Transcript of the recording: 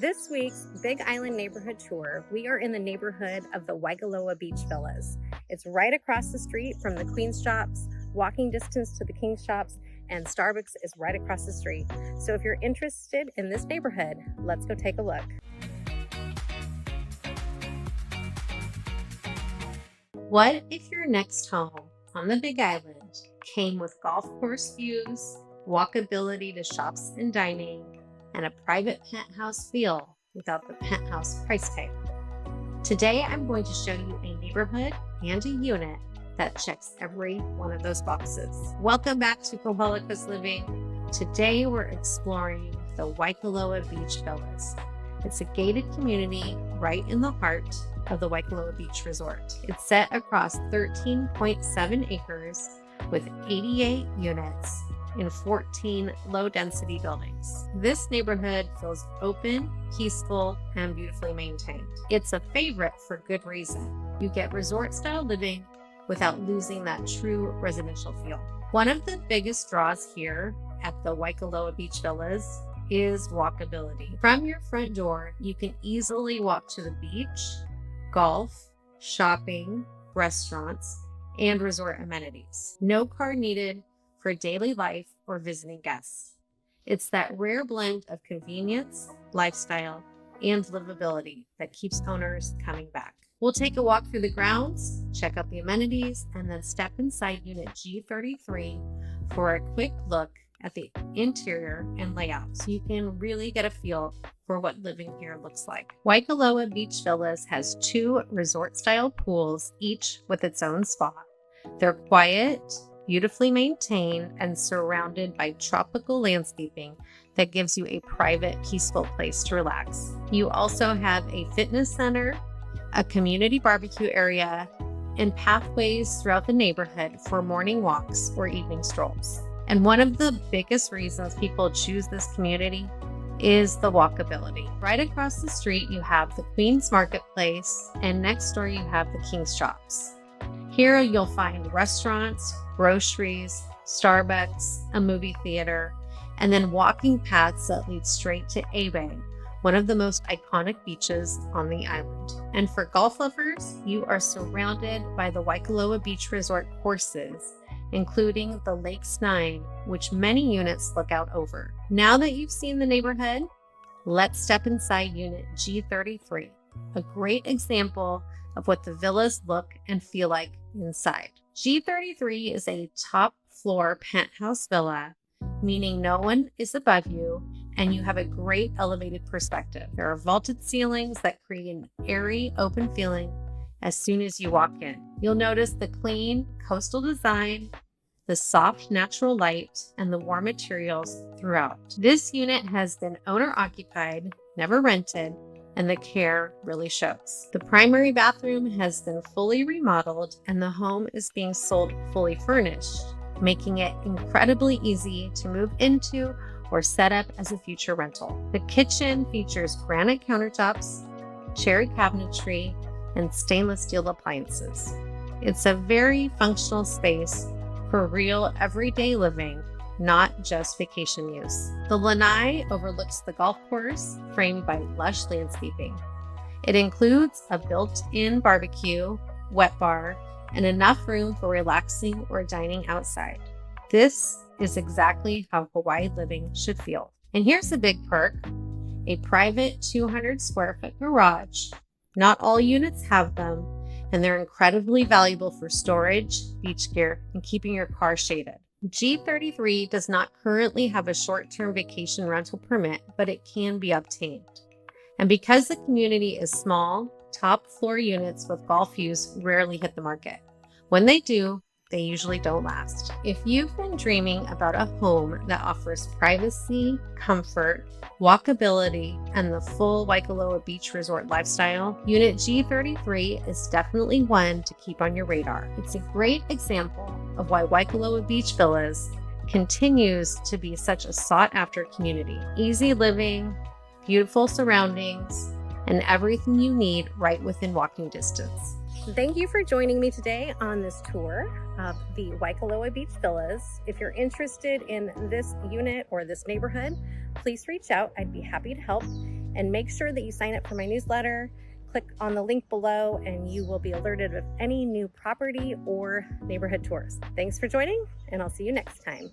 This week's Big Island neighborhood tour, we are in the neighborhood of the Waikoloa Beach Villas. It's right across the street from the Queen's Shops, walking distance to the King's Shops, and Starbucks is right across the street. So if you're interested in this neighborhood, let's go take a look. What if your next home on the Big Island came with golf course views, walkability to shops and dining, and a private penthouse feel without the penthouse price tag? Today, I'm going to show you a neighborhood and a unit that checks every one of those boxes. Welcome back to Kohala Coast Living. Today, we're exploring the Waikoloa Beach Villas. It's a gated community right in the heart of the Waikoloa Beach Resort. It's set across 13.7 acres with 88 units in 14 low-density buildings. This neighborhood feels open, peaceful, and beautifully maintained. It's a favorite for good reason. You get resort-style living without losing that true residential feel. One of the biggest draws here at the Waikoloa Beach Villas is walkability. From your front door, you can easily walk to the beach, golf, shopping, restaurants, and resort amenities. No car needed for daily life or visiting guests. It's that rare blend of convenience, lifestyle, and livability that keeps owners coming back. We'll take a walk through the grounds, check out the amenities, and then step inside Unit G33 for a quick look at the interior and layout so you can really get a feel for what living here looks like. Waikoloa Beach Villas has 2 resort-style pools, each with its own spa. They're quiet, beautifully maintained, and surrounded by tropical landscaping that gives you a private, peaceful place to relax. You also have a fitness center, a community barbecue area, and pathways throughout the neighborhood for morning walks or evening strolls. And one of the biggest reasons people choose this community is the walkability. Right across the street, you have the Queen's Marketplace, and next door you have the King's Shops. Here you'll find restaurants, groceries, Starbucks, a movie theater, and then walking paths that lead straight to Bay, one of the most iconic beaches on the island. And for golf lovers, you are surrounded by the Waikoloa Beach Resort courses, including the Lakes 9, which many units look out over. Now that you've seen the neighborhood, let's step inside Unit G33, a great example of what the villas look and feel like inside. G33 is a top floor penthouse villa, meaning no one is above you and you have a great elevated perspective. There are vaulted ceilings that create an airy, open feeling as soon as you walk in. You'll notice the clean coastal design, the soft natural light, and the warm materials throughout. This unit has been owner occupied, never rented, and the care really shows. The primary bathroom has been fully remodeled and the home is being sold fully furnished, making it incredibly easy to move into or set up as a future rental. The kitchen features granite countertops, cherry cabinetry, and stainless steel appliances. It's a very functional space for real everyday living, not just vacation use. The lanai overlooks the golf course, framed by lush landscaping. It includes a built-in barbecue, wet bar, and enough room for relaxing or dining outside. This is exactly how Hawaii living should feel. And here's the big perk: a private 200 square foot garage. Not all units have them, and they're incredibly valuable for storage, beach gear, and keeping your car shaded. G33 does not currently have a short-term vacation rental permit, but it can be obtained. And because the community is small, top floor units with golf views rarely hit the market. When they do, they usually don't last. If you've been dreaming about a home that offers privacy, comfort, walkability, and the full Waikoloa Beach Resort lifestyle, Unit G33 is definitely one to keep on your radar. It's a great example of why Waikoloa Beach Villas continues to be such a sought-after community. Easy living, beautiful surroundings, and everything you need right within walking distance. Thank you for joining me today on this tour of the Waikoloa Beach Villas. If you're interested in this unit or this neighborhood, please reach out. I'd be happy to help. And make sure that you sign up for my newsletter. Click on the link below and you will be alerted of any new property or neighborhood tours. Thanks for joining, and I'll see you next time.